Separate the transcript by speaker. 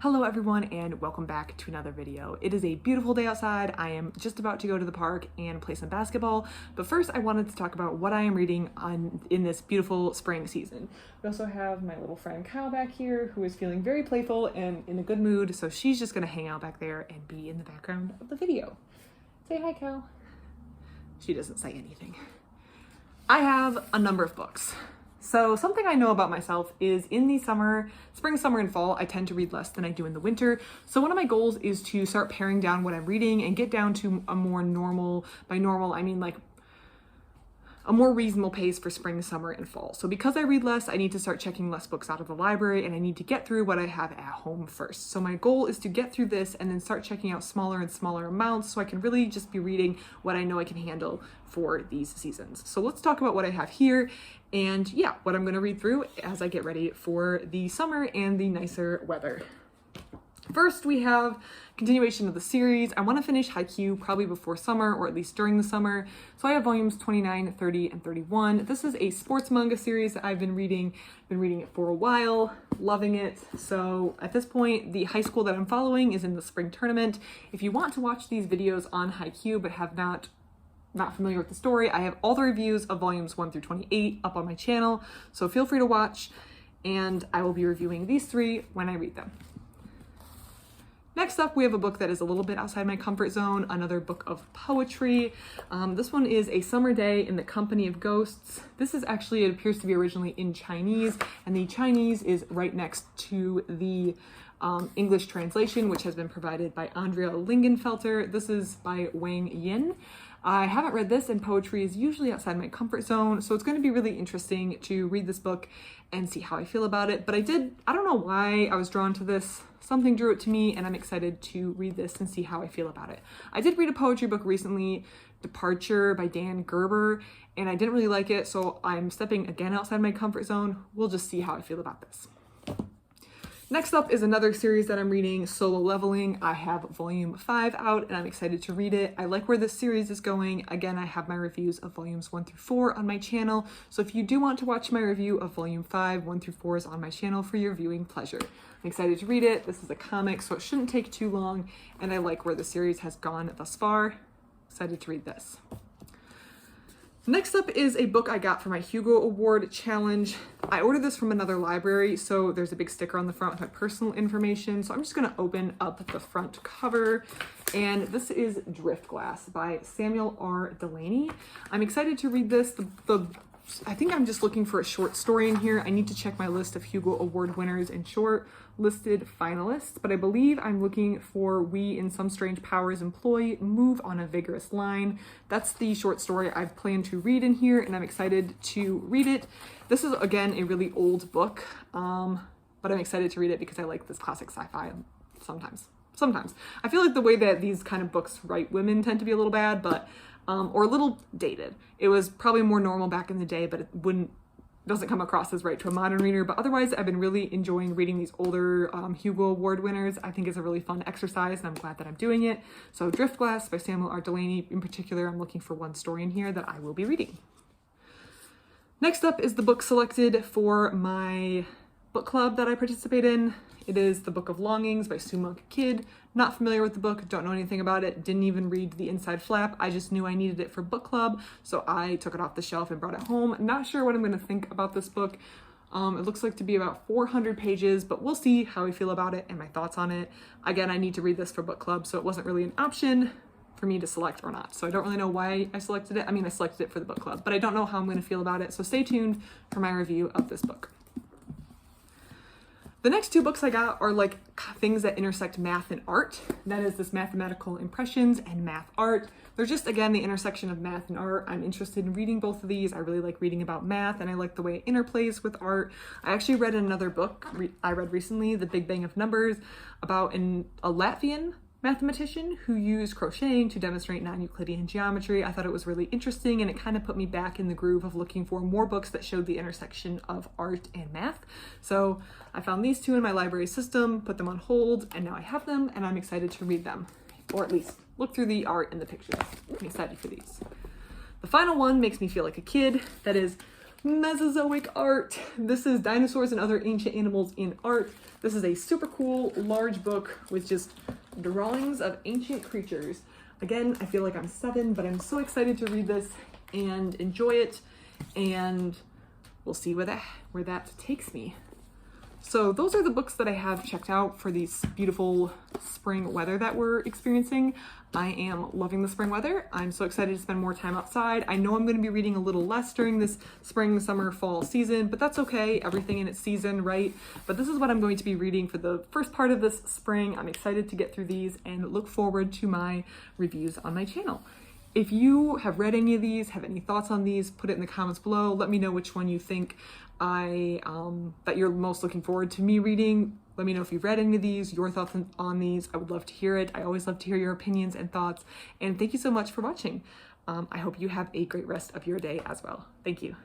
Speaker 1: Hello everyone and welcome back to another video. It is a beautiful day outside. I am just about to go to the park and play some basketball, but first I wanted to talk about what I am reading in this beautiful spring season. We also have my little friend Kyle back here who is feeling very playful and in a good mood, so she's just gonna hang out back there and be in the background of the video. Say hi, Kyle. She doesn't say anything. I have a number of books. So something I know about myself is in the spring, summer, and fall, I tend to read less than I do in the winter. So one of my goals is to start paring down what I'm reading and get down to a more normal, by normal, I mean like a more reasonable pace for spring, summer, and fall. So because I read less, I need to start checking less books out of the library and I need to get through what I have at home first. So my goal is to get through this and then start checking out smaller and smaller amounts so I can really just be reading what I know I can handle for these seasons. So let's talk about what I have here and yeah, what I'm gonna read through as I get ready for the summer and the nicer weather. First, we have continuation of the series. I want to finish Haikyu probably before summer or at least during the summer. So I have volumes 29, 30, and 31. This is a sports manga series that I've been reading it for a while, loving it. So at this point, the high school that I'm following is in the spring tournament. If you want to watch these videos on Haikyu but have not familiar with the story, I have all the reviews of volumes 1 through 28 up on my channel. So feel free to watch and I will be reviewing these three when I read them. Next up, we have a book that is a little bit outside my comfort zone, another book of poetry. This one is A Summer Day in the Company of Ghosts. This is actually, it appears to be originally in Chinese, and the Chinese is right next to the English translation, which has been provided by Andrea Lingenfelter. This is by Wang Yin. I haven't read this, and poetry is usually outside my comfort zone, so it's going to be really interesting to read this book and see how I feel about it. But I don't know why I was drawn to this. Something drew it to me, and I'm excited to read this and see how I feel about it. I did read a poetry book recently, Departure by Dan Gerber, and I didn't really like it, so I'm stepping again outside my comfort zone. We'll just see how I feel about this. Next up is another series that I'm reading, Solo Leveling. I have volume 5 out and I'm excited to read it. I like where this series is going. Again, I have my reviews of volumes 1 through 4 on my channel. So if you do want to watch my review of volume 5, 1 through 4 is on my channel for your viewing pleasure. I'm excited to read it. This is a comic, so it shouldn't take too long. And I like where the series has gone thus far. Excited to read this. Next up is a book I got for my Hugo Award challenge. I ordered this from another library, so there's a big sticker on the front with my personal information. So I'm just gonna open up the front cover. And this is Driftglass by Samuel R. Delaney. I'm excited to read this. I think I'm just looking for a short story in here. I need to check my list of Hugo Award winners and short listed finalists, but I believe I'm looking for We in Some Strange Powers Employ Move on a Vigorous Line. That's the short story I've planned to read in here, and I'm excited to read it. This is, again, a really old book, but I'm excited to read it because I like this classic sci-fi sometimes. I feel like the way that these kind of books write women tend to be a little bad, but or a little dated. It was probably more normal back in the day, but it doesn't come across as right to a modern reader. But otherwise, I've been really enjoying reading these older Hugo Award winners. I think it's a really fun exercise, and I'm glad that I'm doing it. So Driftglass by Samuel R. Delaney. In particular, I'm looking for one story in here that I will be reading. Next up is the book selected for my book club that I participate in. It is The Book of Longings by Sumunk Kid. Not familiar with the book, don't know anything about it, didn't even read the inside flap. I just knew I needed it for book club, so I took it off the shelf and brought it home. Not sure what I'm gonna think about this book. It looks like to be about 400 pages, but we'll see how I feel about it and my thoughts on it. Again, I need to read this for book club, so it wasn't really an option for me to select or not. So I don't really know why I selected it. I mean, I selected it for the book club, but I don't know how I'm gonna feel about it, so stay tuned for my review of this book. The next two books I got are like things that intersect math and art. That is this Mathematical Impressions and Math Art. They're just, again, the intersection of math and art. I'm interested in reading both of these. I really like reading about math and I like the way it interplays with art. I actually read another book I read recently, The Big Bang of Numbers, about a Latvian mathematician who used crocheting to demonstrate non-Euclidean geometry. I thought it was really interesting and it kind of put me back in the groove of looking for more books that showed the intersection of art and math. So I found these two in my library system, put them on hold, and now I have them and I'm excited to read them, or at least look through the art and the pictures. I'm excited for these. The final one makes me feel like a kid. That is Mesozoic Art. This is Dinosaurs and Other Ancient Animals in Art. This is a super cool, large book with just drawings of ancient creatures. Again, I feel like I'm 7, but I'm so excited to read this and enjoy it, and we'll see where that takes me. So those are the books that I have checked out for this beautiful spring weather that we're experiencing. I am loving the spring weather. I'm so excited to spend more time outside. I know I'm going to be reading a little less during this spring, summer, fall season, but that's okay. Everything in its season, right? But this is what I'm going to be reading for the first part of this spring. I'm excited to get through these and look forward to my reviews on my channel. If you have read any of these, have any thoughts on these, put it in the comments below. Let me know which one you think that you're most looking forward to me reading. Let me know if you've read any of these, your thoughts on these. I would love to hear it. I always love to hear your opinions and thoughts. And thank you so much for watching. I hope you have a great rest of your day as well. Thank you.